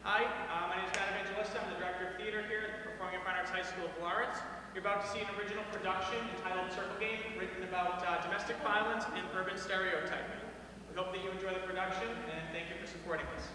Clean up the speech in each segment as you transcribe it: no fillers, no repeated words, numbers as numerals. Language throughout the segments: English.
Hi, my name is Matt Evangelista. I'm the director of theater here at the Performing Fine Arts High School of Lawrence. You're about to see an original production entitled Circle Game, written about domestic violence and urban stereotyping. We hope that you enjoy the production, and thank you for supporting us.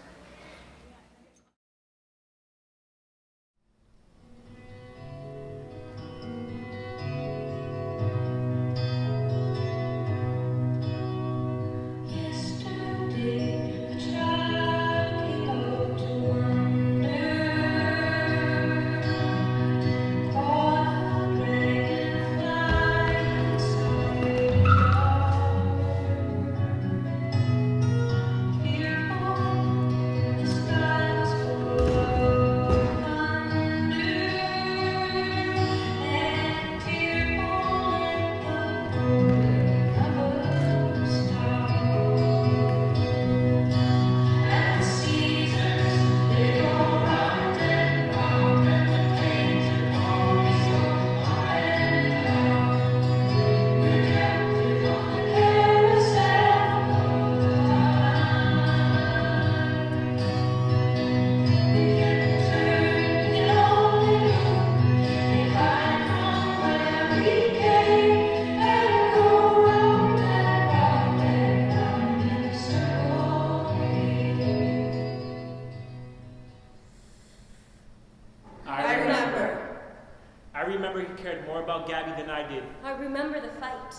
I remember he cared more about Gabby than I did. I remember the fight.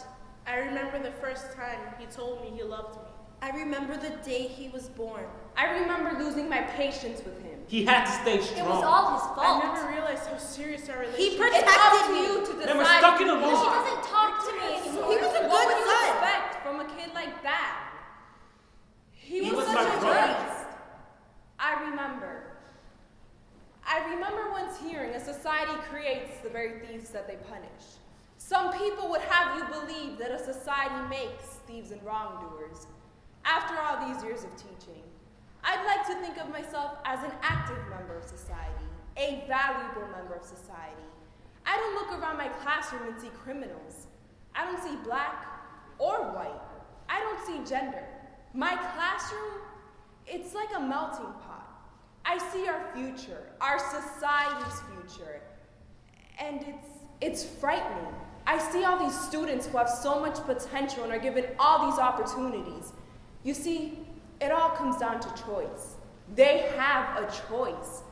I remember the first time he told me he loved me. I remember the day he was born. I remember losing my patience with him. He had to stay strong. It was all his fault. I never realized how serious our He relationship protected It's up to me. you to decide. Then we're stuck in a She loop. doesn't talk to me anymore. He was a What good would you son. expect from a kid like that? He was was such my a brother. waste. I remember once hearing a society creates the very thieves that they punish. Some people would have you believe that a society makes thieves and wrongdoers. After all these years of teaching, I'd like to think of myself as an active member of society, a valuable member of society. I don't look around my classroom and see criminals. I don't see black or white. I don't see gender. My classroom, it's like a melting pot. I see our future, our society's future, and it's frightening. I see all these students who have so much potential and are given all these opportunities. You see, it all comes down to choice. They have a choice.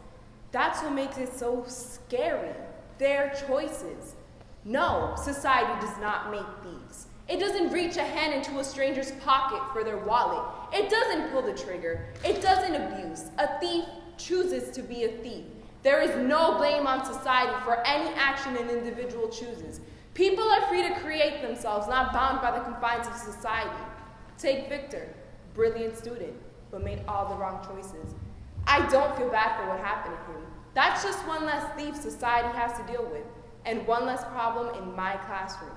That's what makes it so scary. Their choices. No, society does not make thieves. It doesn't reach a hand into a stranger's pocket for their wallet. It doesn't pull the trigger. It doesn't abuse. A thief chooses to be a thief. There is no blame on society for any action an individual chooses. People are free to create themselves, not bound by the confines of society. Take Victor, brilliant student, but made all the wrong choices. I don't feel bad for what happened to him. That's just one less thief society has to deal with, and one less problem in my classroom.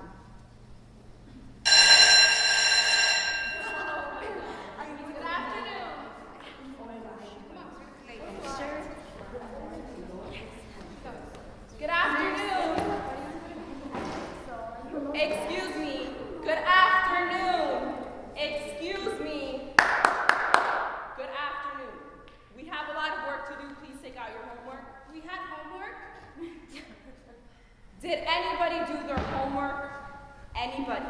Good afternoon. Excuse me. Good afternoon. Excuse me. Good afternoon. We have a lot of work to do. Please take out your homework. We had homework? Did anybody do their homework? Anybody?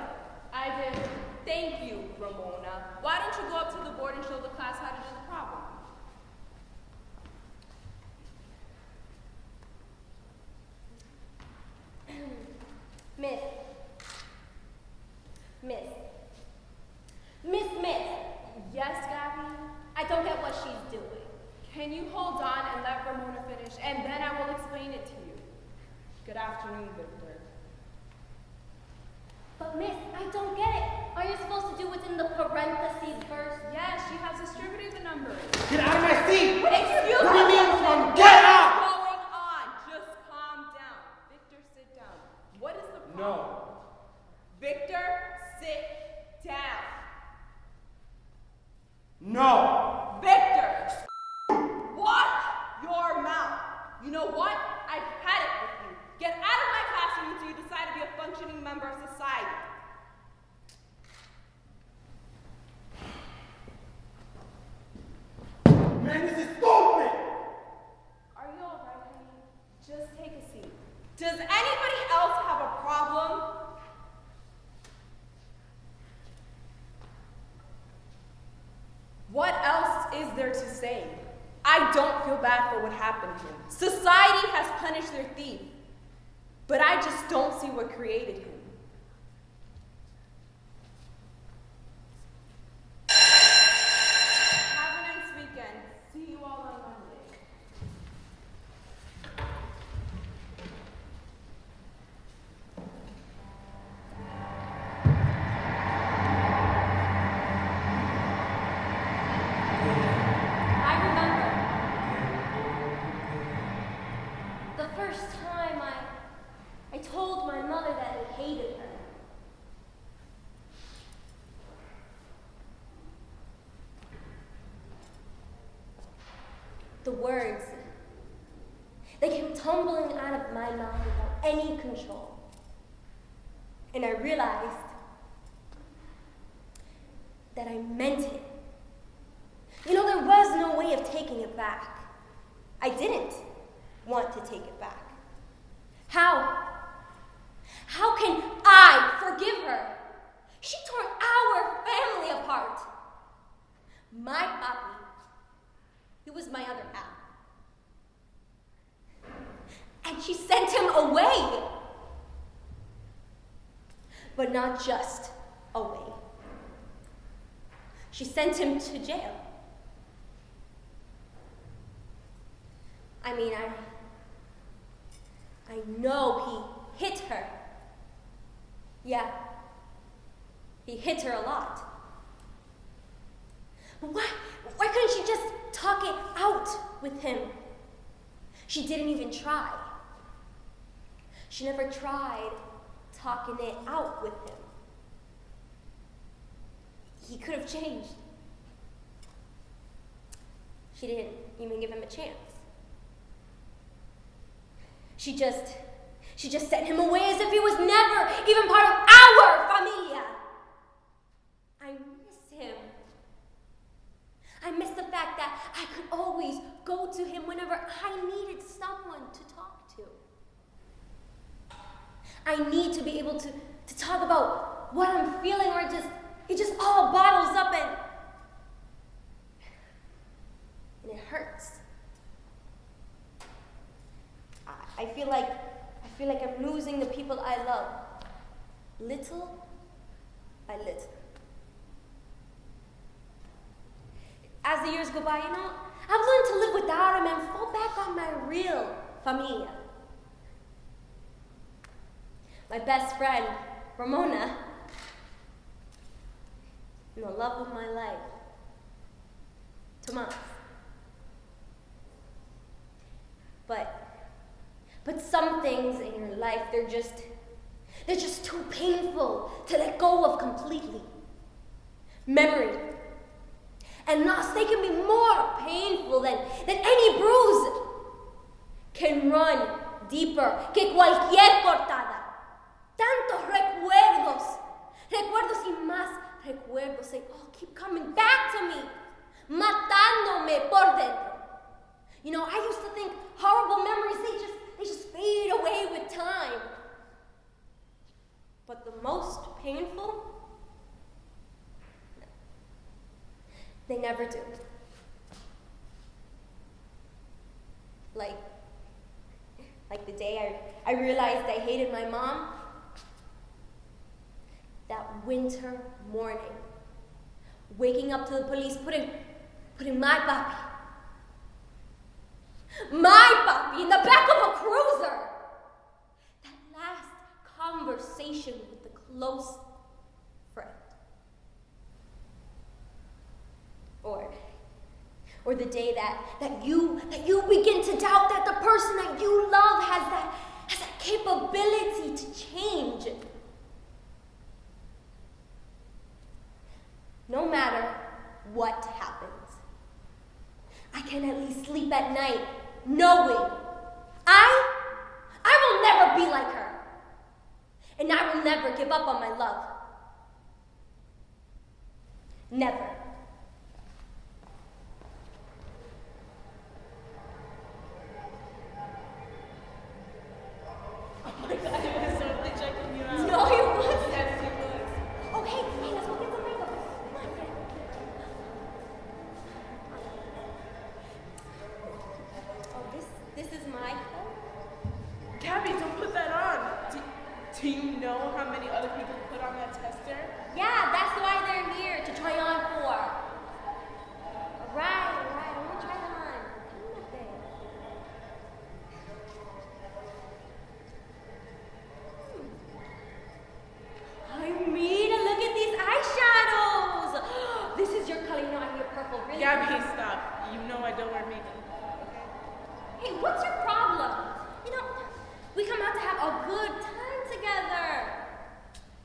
I did. Thank you, Ramona. Why don't you go up to the board and show the class how to do the problem? Miss. Miss. Miss Smith. Yes, Gabby? I don't get what she's doing. Can you hold on and let Ramona finish, and then I will explain it to you. Good afternoon, Victor. But Miss, I don't get it. Are you supposed to do what's in the parentheses first? Yes, she has distributed the numbers. Get out of my seat! Excuse What do you me. mean from get out? What's going on? Just calm down. Victor, sit down. What is the problem? No. Victor, sit down. No. Victor! Watch your mouth. You know what? I've had it with you. Get out of my classroom until you decide to be a functioning member of society. Man, this is stupid! bad for what happened to him. Society has punished their thief, but I just don't see what created him. Have a nice weekend. See you all on Monday. I remember the first time I told my mother that I hated her. The words, they came tumbling out of my mouth without any control. And I realized that I meant it. You know, there was no way of taking it back. I didn't want to take it back. How? How can I forgive her? She tore our family apart. My papi, he was my other half. And she sent him away. But not just away. She sent him to jail. I mean, I know he hit her. Yeah, he hit her a lot. But why couldn't she just talk it out with him? She didn't even try. She never tried talking it out with him. He could have changed. She didn't even give him a chance. She just sent him away as if he was never even part of our familia. I miss him. I miss the fact that I could always go to him whenever I needed someone to talk to. I need to be able to talk about what I'm feeling, or it just all bottles up and it hurts. I feel like I'm losing the people I love, little by little. As the years go by, you know, I've learned to live without him and fall back on my real familia. My best friend, Ramona, and the love of my life, Tomas. But some things in your life, they're just too painful to let go of completely. Memory and loss, they can be more painful than any bruise. Can run deeper que cualquier cortada. Tantos recuerdos y más recuerdos, they all keep coming back to me, matándome por dentro. You know, I used to think horrible memories, they just fade away with time. But the most painful, they never do. Like the day I realized I hated my mom. That winter morning, waking up to the police putting my papi in the back of a cruiser. That last conversation with a close friend. Or the day that you begin to doubt that the person that you love has that capability to change. No matter what happens, I can at least sleep at night knowing I will never be like her. And I will never give up on my love. Never. No, he wasn't. Oh, hey, let's go get some makeup. Come on, Do you know how many other people put on that tester? Yeah, that's why they're here, to try on for. Alright, I'm gonna try them on. Come up there. I mean, look at these eyeshadows. This is your color, you know, I hear purple. Really? Gabby, stop. You know I don't wear makeup. Hey, what's your problem? You know, we come out to have a good time together.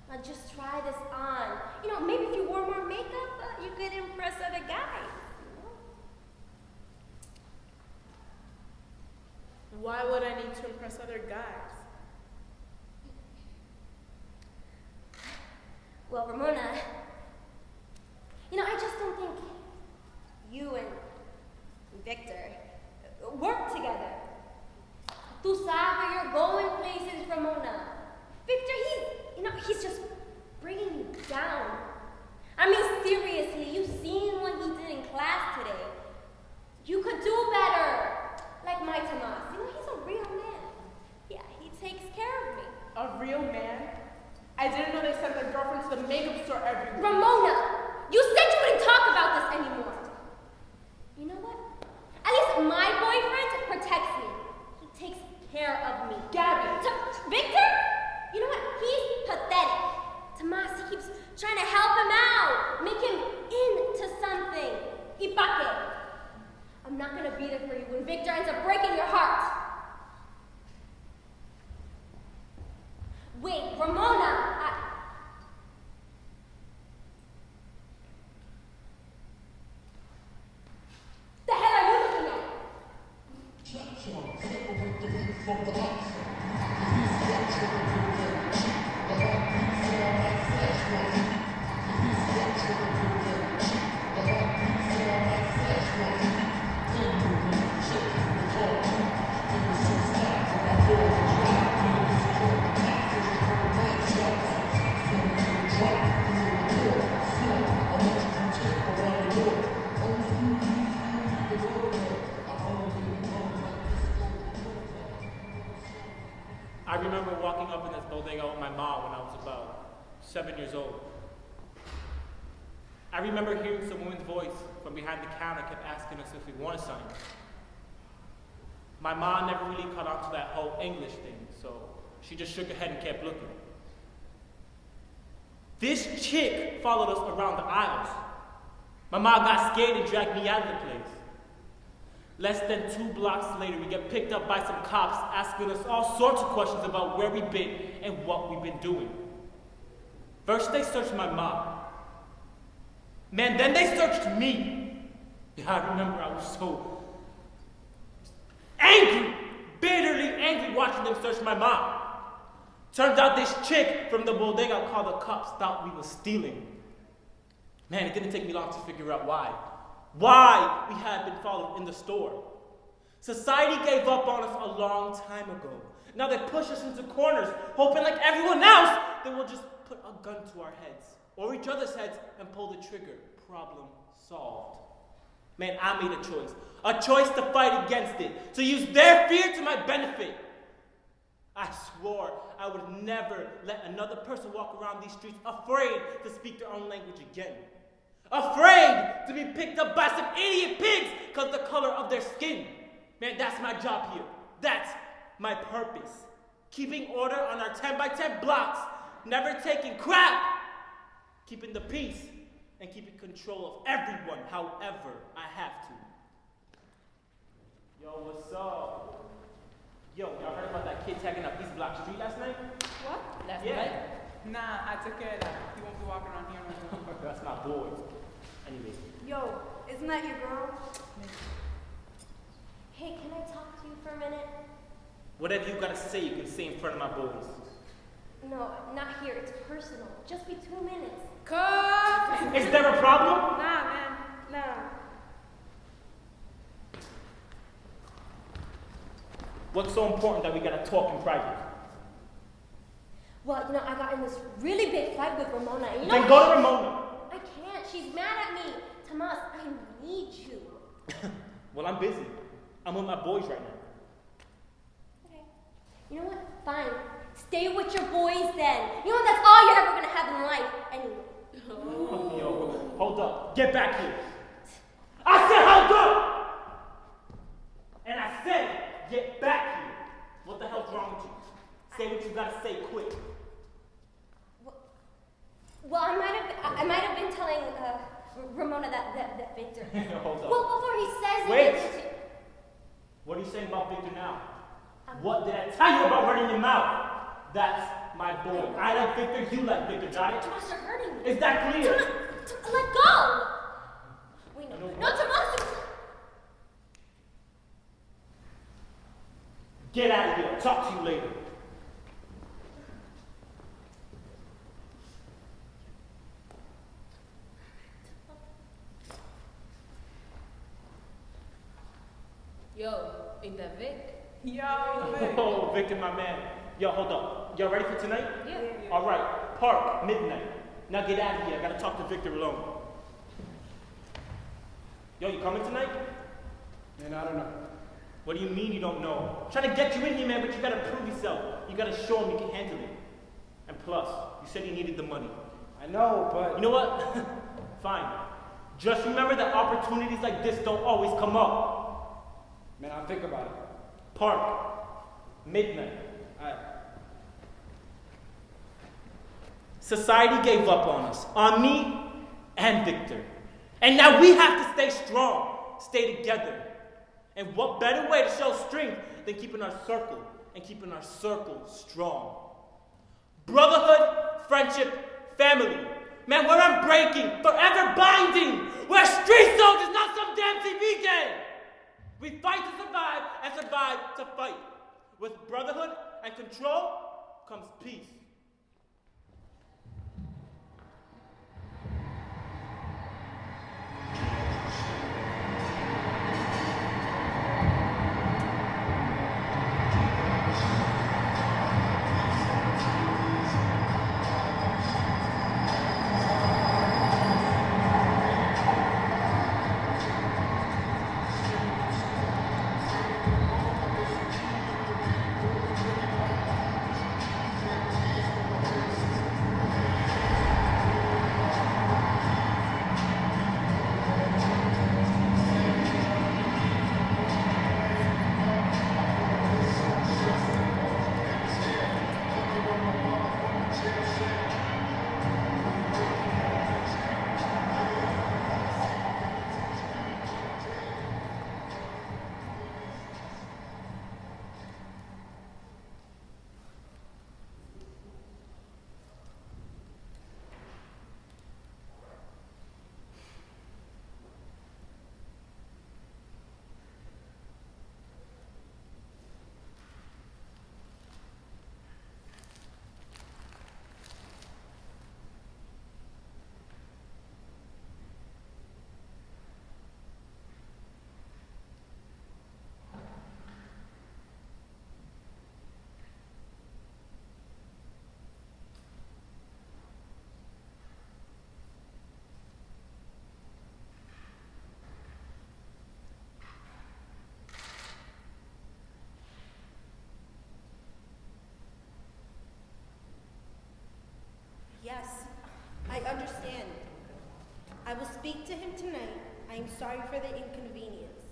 Now just try this on. You know, maybe if you wore more makeup, you could impress other guys. Why would I need to impress other guys? Well, Ramona, you know, I just don't think you and Victor work together. Tu sabes, you're going places, Ramona. Victor, he's just bringing you down. I mean, seriously, you've seen what he did in class today. You could do better. Like my Tomas, you know, he's a real man. Yeah, he takes care of me. A real man? I didn't know they sent their girlfriend to the makeup store every week. Ramona, you said you wouldn't talk about this anymore. You know what? At least my boyfriend protects me. He takes care of me. Gabby. Victor? You know what? He's pathetic. Tomas, he keeps trying to help him out, make him into something. Ipaque. I'm not gonna be there for you when Victor ends up breaking your heart. Wait, Ramona, the hell are you looking at? I remember walking up in this bodega with my mom when I was about 7 years old. I remember hearing some woman's voice from behind the counter kept asking us if we wanted something. My mom never really caught on to that whole English thing, so she just shook her head and kept looking. This chick followed us around the aisles. My mom got scared and dragged me out of the place. Less than 2 blocks later, we get picked up by some cops asking us all sorts of questions about where we've been and what we've been doing. First, they searched my mom. Man, then they searched me. Yeah, I remember I was so angry, bitterly angry watching them search my mom. Turns out this chick from the bodega called the cops thought we were stealing. Man, it didn't take me long to figure out why. Why we had been followed in the store. Society gave up on us a long time ago. Now they push us into corners, hoping like everyone else, they will just put a gun to our heads, or each other's heads, and pull the trigger. Problem solved. Man, I made a choice to fight against it, to use their fear to my benefit. I swore I would never let another person walk around these streets afraid to speak their own language again. Afraid to be picked up by some idiot pigs because of the color of their skin. Man, that's my job here. That's my purpose. Keeping order on our 10 by 10 blocks, never taking crap, keeping the peace, and keeping control of everyone however I have to. Yo, what's up? Yo, y'all heard about that kid tagging up East Block Street last night? What? Last Yeah. night? Nah, I took care of that. He won't be walking around here no more. That's my boy. Anyway. Yo, isn't that your girl? Hey, can I talk to you for a minute? Whatever you gotta say, you can say in front of my boys. No, not here. It's personal. Just be 2 minutes. Cut! Is there a problem? Nah, man. Nah. What's so important that we gotta talk in private? Well, I got in this really big fight with Ramona. And Then go to Ramona. I can't. She's mad at me. Tomas, I need you. Well, I'm busy. I'm with my boys right now. Okay. You know what? Fine. Stay with your boys then. You know that's all you're ever gonna have in life anyway. Yo, hold up. Get back here. I said hold up! And I said get back here. What the hell's wrong with you? Say what you gotta say quick. Well, I might have been telling Ramona that Victor. Hold up. Well, before he says Wait. it. What are you saying about Victor now? What did I tell you about running your mouth? That's my boy. I like Victor, you like Victor, got it? Tomas, you're hurting me. Is that clear? Let go! Wait, no, Tomas! Get out of here. I'll talk to you later. Yo, ain't that Vic? Yo, Vic. Oh, Victor, my man. Yo, hold up. Y'all ready for tonight? Yeah. All right. Park, midnight. Now get out of here. I gotta talk to Victor alone. Yo, you coming tonight? Man, I don't know. What do you mean you don't know? I'm trying to get you in here, man, but you gotta prove yourself. You gotta show him you can handle it. And plus, you said you needed the money. I know, but... You know what? Fine. Just remember that opportunities like this don't always come up. Man, I'll think about it. Park. Midnight. Alright. Society gave up on us. On me and Victor. And now we have to stay strong. Stay together. And what better way to show strength than keeping our circle and keeping our circle strong? Brotherhood, friendship, family. Man, we're unbreaking, forever binding. We're street soldiers, not some damn TV game. We fight to survive and survive to fight. With brotherhood and control comes peace. Yes, I understand. I will speak to him tonight. I am sorry for the inconvenience.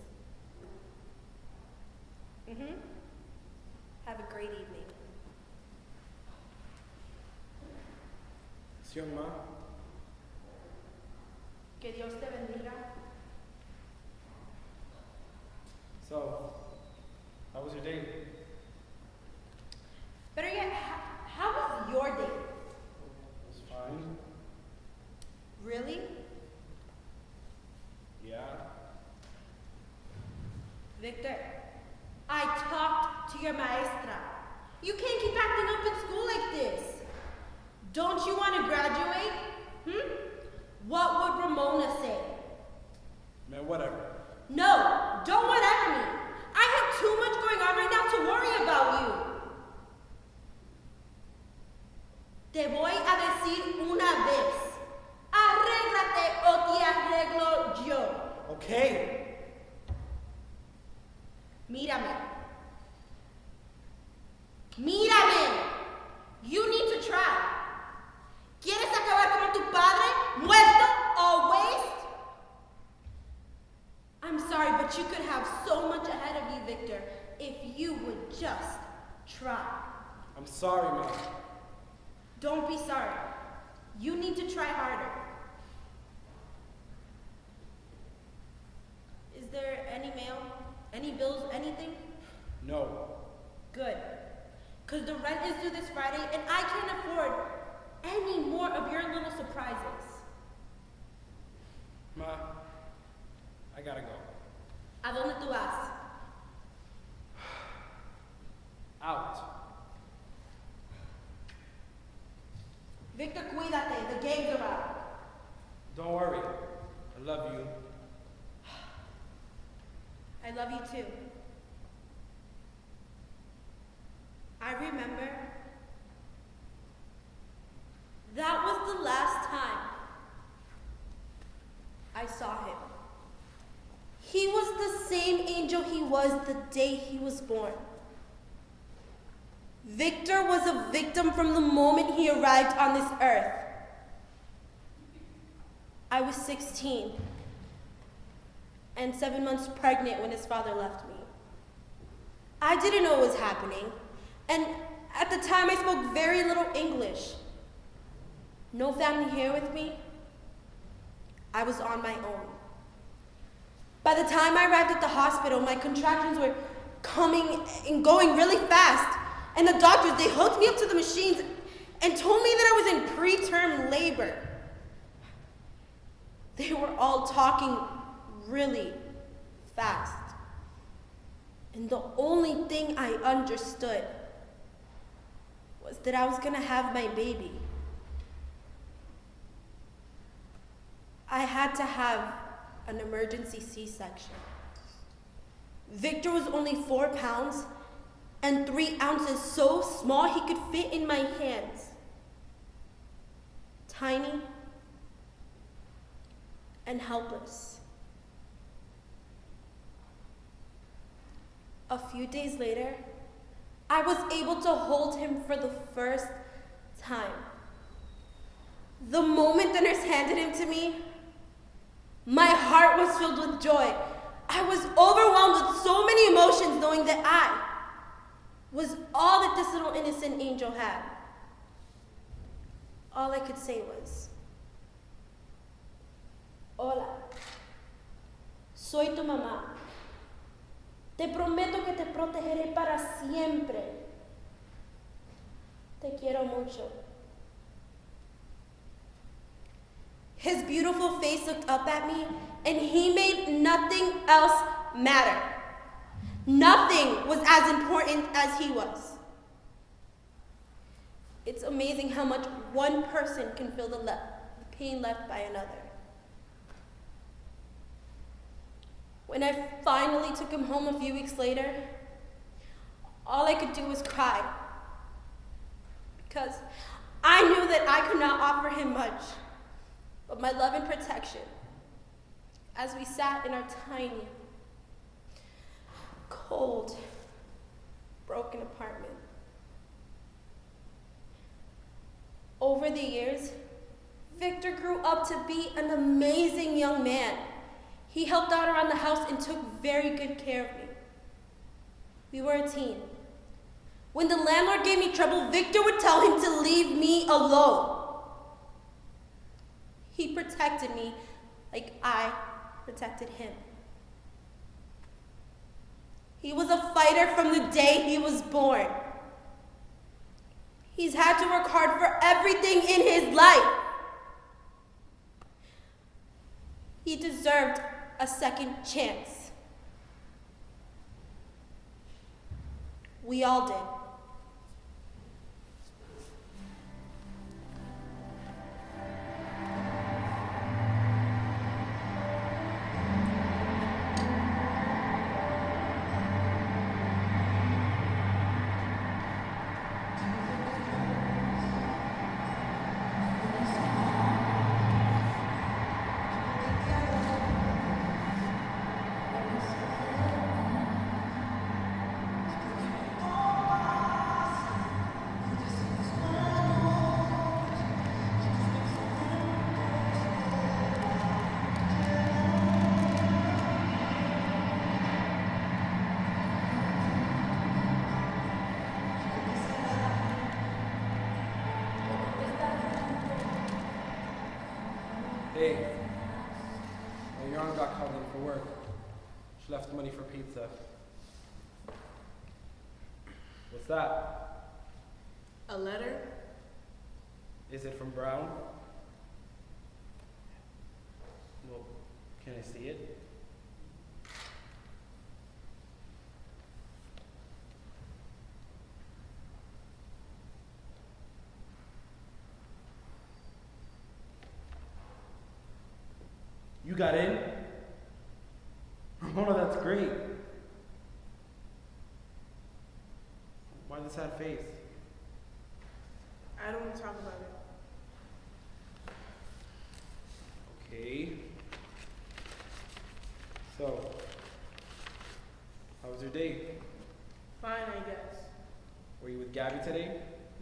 Have a great evening. It's young ma. Que Dios te bendiga. So, how was your date? Better yet, how was your date? It was fine. Really? Yeah. Victor, I talked to your maestra. You can't keep acting up in school like this. Don't you want to graduate? What would Ramona say? Man, whatever. No, don't whatever me. I have too much going on right now to worry about you. Te voy a decir una vez. Arréglate o te arreglo yo. Okay. Mírame. Mírame. if you would just try. I'm sorry, Ma. Don't be sorry. You need to try harder. Is there any mail? Any bills? Anything? No. Good. Because the rent is due this Friday and I can't afford any more of your little surprises. Ma, I gotta go. ¿A dónde tú vas? Out. Victor, cuídate. The gang's around. Don't worry. I love you. I love you too. I remember that was the last time I saw him. He was the same angel he was the day he was born. Victor was a victim from the moment he arrived on this earth. I was 16 and 7 months pregnant when his father left me. I didn't know what was happening, and at the time I spoke very little English. No family here with me. I was on my own. By the time I arrived at the hospital, my contractions were coming and going really fast, and the doctors, they hooked me up to the machines and told me that I was in preterm labor. They were all talking really fast. And the only thing I understood was that I was gonna have my baby. I had to have an emergency C-section. Victor was only 4 pounds and 3 ounces, so small he could fit in my hands. Tiny and helpless. A few days later, I was able to hold him for the first time. The moment the nurse handed him to me, my heart was filled with joy. I was overwhelmed with so many emotions knowing that I was all that this little innocent angel had. All I could say was, "Hola, soy tu mamá. Te prometo que te protegeré para siempre. Te quiero mucho." His beautiful face looked up at me, and he made nothing else matter. Nothing was as important as he was. It's amazing how much one person can feel the pain left by another. When I finally took him home a few weeks later, all I could do was cry, because I knew that I could not offer him much but my love and protection as we sat in our tiny, cold, broken apartment. Over the years, Victor grew up to be an amazing young man. He helped out around the house and took very good care of me. We were a team. When the landlord gave me trouble, Victor would tell him to leave me alone. He protected me like I protected him. He was a fighter from the day he was born. He's had to work hard for everything in his life. He deserved a second chance. We all did. day? Well, your aunt got called in for work. She left money for pizza. What's that? A letter? Is it from Brown? Well, can I see it? You got in? Oh, that's great. Why the sad face? I don't want to talk about it. Okay. So, how was your day? Fine, I guess. Were you with Gabby today?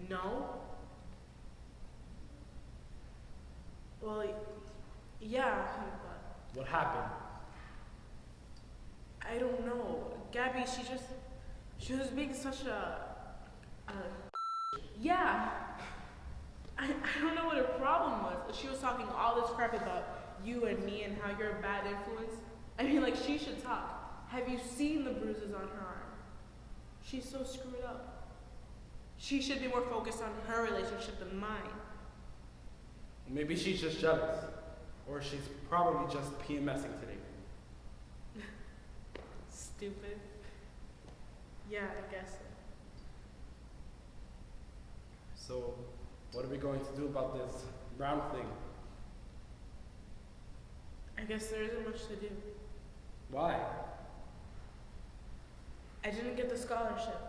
No? Well, yeah, but What happened? I don't know. Gabby, she was being such a yeah. I don't know what her problem was. She was talking all this crap about you and me and how you're a bad influence. I mean, like, she should talk. Have you seen the bruises on her arm? She's so screwed up. She should be more focused on her relationship than mine. Maybe she's just jealous. Or she's probably just PMSing today. Stupid. Yeah, I guess so. So, what are we going to do about this Brown thing? I guess there isn't much to do. Why? I didn't get the scholarship.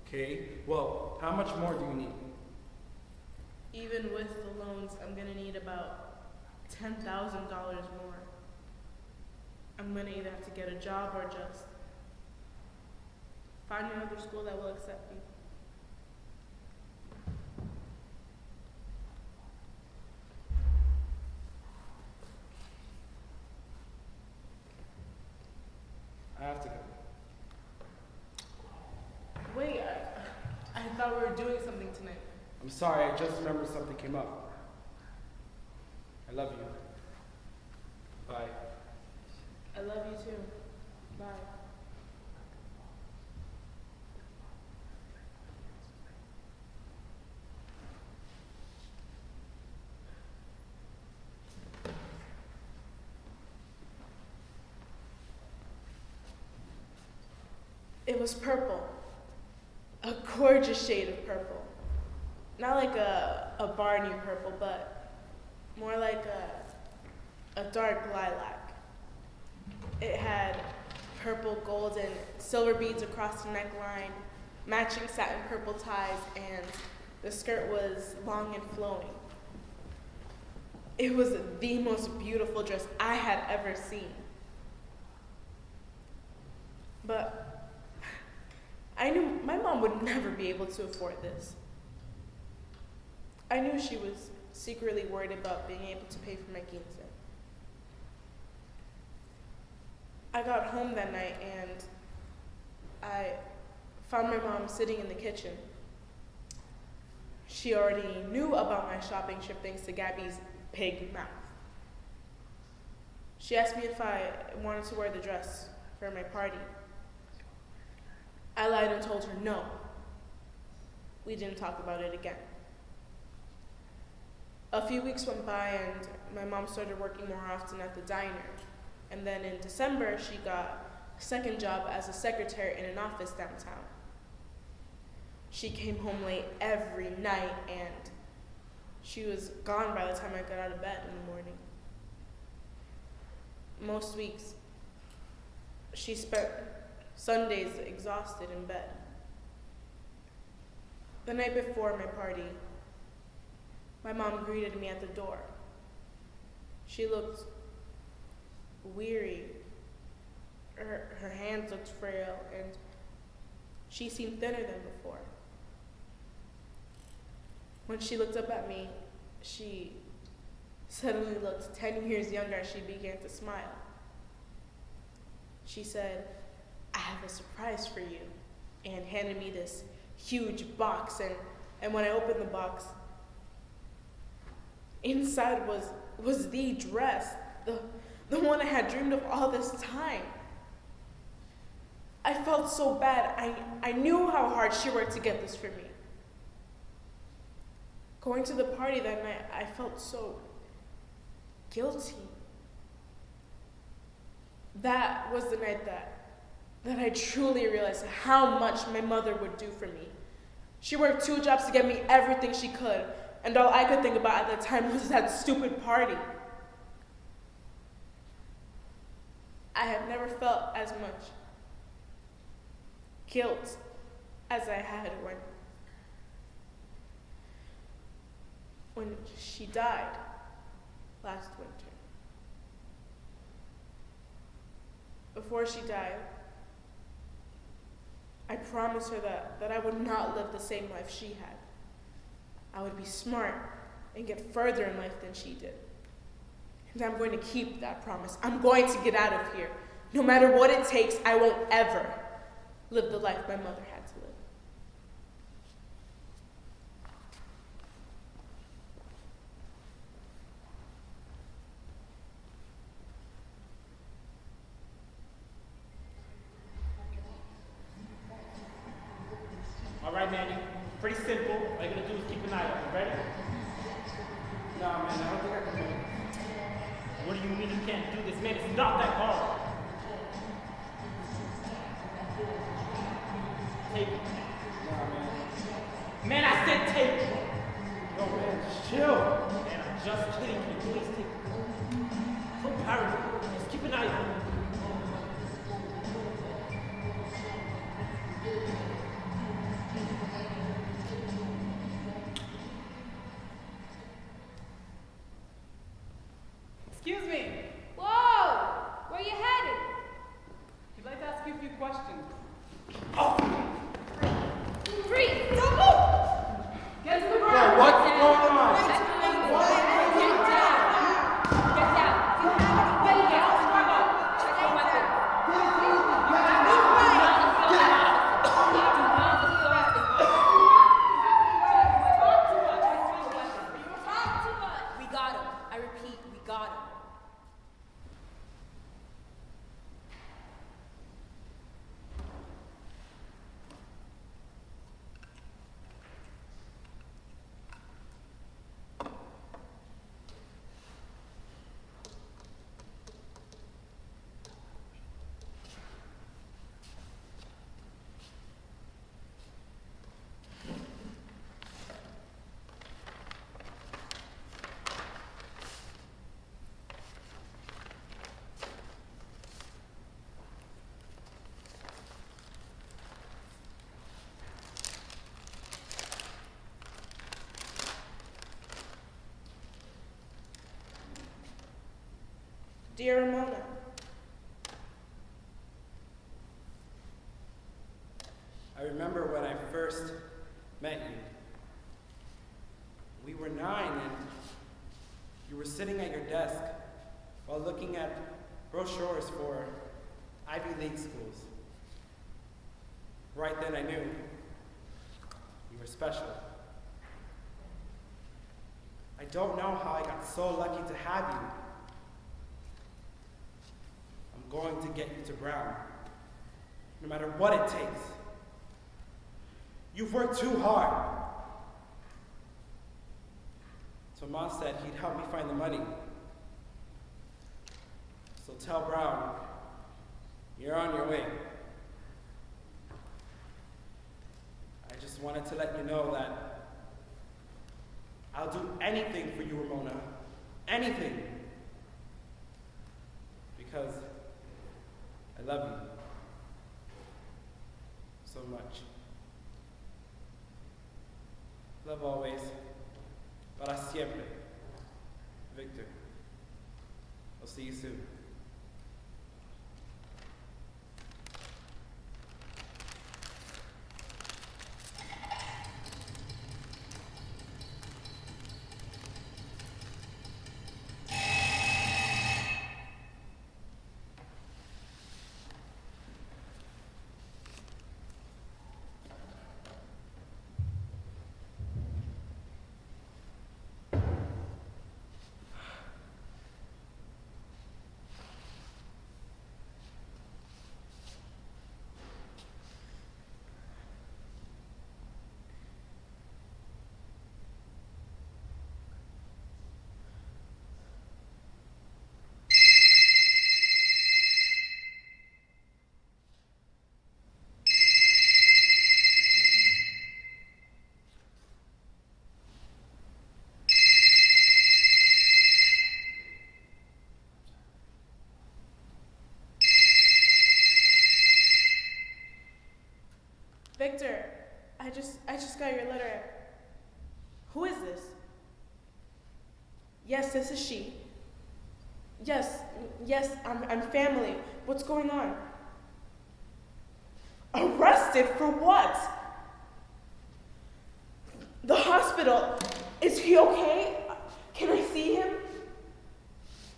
Okay, well, how much more do you need? Even with the loans, I'm gonna need about $10,000 more. I'm gonna either have to get a job or just find another school that will accept me. I have to go. Wait, I thought we were doing something tonight. I'm sorry, I just remembered something came up. I love you. Bye. I love you too. Bye. It was purple. A gorgeous shade of purple. Not like a Barney purple, but more like a dark lilac. It had purple, gold, and silver beads across the neckline, matching satin purple ties, and the skirt was long and flowing. It was the most beautiful dress I had ever seen. But I knew my mom would never be able to afford this. I knew she was secretly worried about being able to pay for my quince. I got home that night and I found my mom sitting in the kitchen. She already knew about my shopping trip thanks to Gabby's big mouth. She asked me if I wanted to wear the dress for my party. I lied and told her no. We didn't talk about it again. A few weeks went by and my mom started working more often at the diner. And then in December, she got a second job as a secretary in an office downtown. She came home late every night and she was gone by the time I got out of bed in the morning. Most weeks, she spent Sundays exhausted in bed. The night before my party, my mom greeted me at the door. She looked weary. Her hands looked frail, and she seemed thinner than before. When she looked up at me, she suddenly looked 10 years younger as she began to smile. She said, "I have a surprise for you," and handed me this huge box, and And when I opened the box, inside was the dress, the one I had dreamed of all this time. I felt so bad. I knew how hard she worked to get this for me. Going to the party that night, I felt so guilty. That was the night that I truly realized how much my mother would do for me. She worked 2 jobs to get me everything she could, and all I could think about at the time was that stupid party. I have never felt as much guilt as I had when she died last winter. Before she died, I promised her that I would not live the same life she had. I would be smart and get further in life than she did. And I'm going to keep that promise. I'm going to get out of here. No matter what it takes, I won't ever live the life my mother had to live. All right, Manny. Pretty simple. All you gotta do is keep an eye on it. Ready? Nah, man, I don't think I can do it. What do you mean you can't do this, man? It's not that hard. Take it. Nah, man. Man, I said take it. Yo, man, just chill. Man, I'm just kidding. Can you please take it? So paranoid. Just keep an eye on it. Excuse me. Whoa! Where you headed? I'd like to ask you a few questions. Freeze! Don't move! Get to the ground! Bro, what's going on? Get down! Get down! Do you have any weapons? Check your weapon. Do not assault. We got him. I repeat, we got him. Dear Ramona, I remember when I first met you. We were 9 and you were sitting at your desk while looking at brochures for Ivy League schools. Right then I knew you were special. I don't know how I got so lucky to have you. I'm going to get you to Brown, no matter what it takes. You've worked too hard. Tomas said he'd help me find the money. So tell Brown, you're on your way. I just wanted to let you know that I'll do anything for you, Ramona. Anything. Because I love you so much. Love always. Para siempre. Victor. I'll see you soon. Victor, I just got your letter. Who is this? Yes, this is she. Yes, I'm family. What's going on? Arrested for what? The hospital. Is he okay? Can I see him?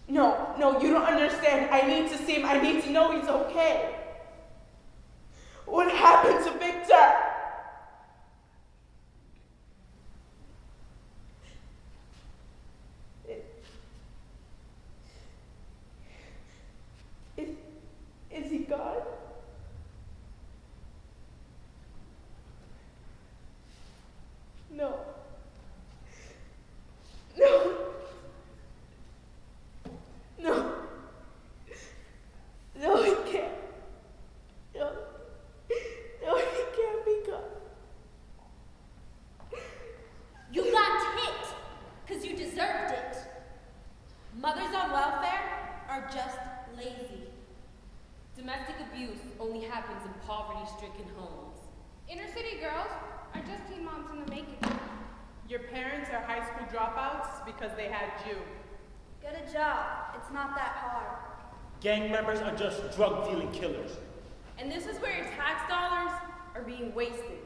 No, you don't understand. I need to see him. I need to know he's okay. What happened to Victor? Is he gone? No. No, he can't. No, he can't be gone. You got hit because you deserved it. Mothers on welfare are just lazy. Domestic abuse only happens in poverty-stricken homes. Inner city girls are just teen moms in the making. Your parents are high school dropouts because they had you. Get a job. It's not that hard. Gang members are just drug-dealing killers. And this is where your tax dollars are being wasted.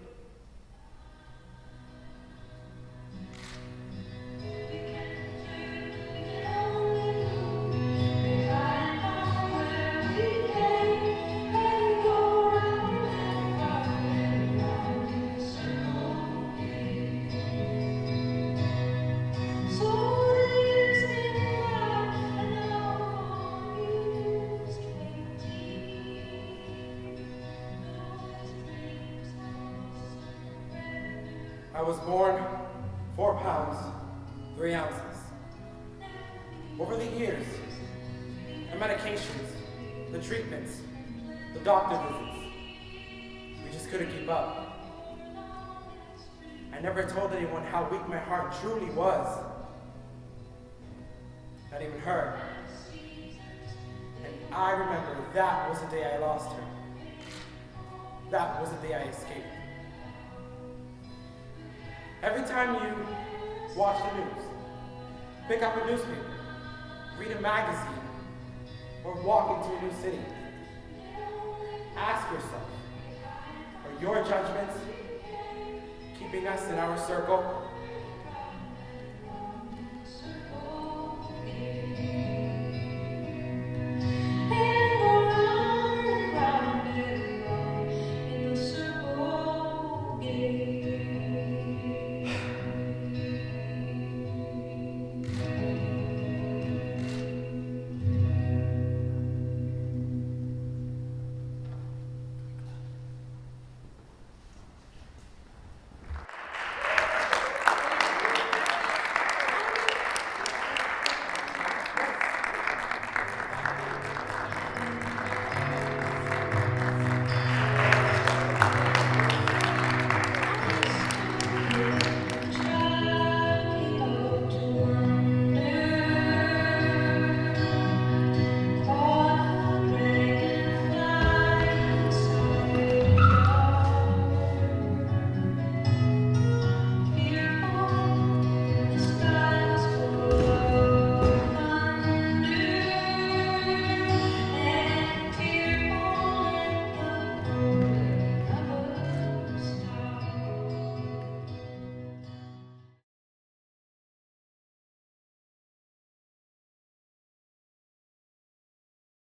I was born 4 pounds, 3 ounces. Over the years, the medications, the treatments, the doctor visits, we just couldn't keep up. I never told anyone how weak my heart truly was. Not even her. And I remember that was the day I lost her. That was the day I escaped. Every time you watch the news, pick up a newspaper, read a magazine, or walk into a new city, ask yourself, are your judgments keeping us in our circle?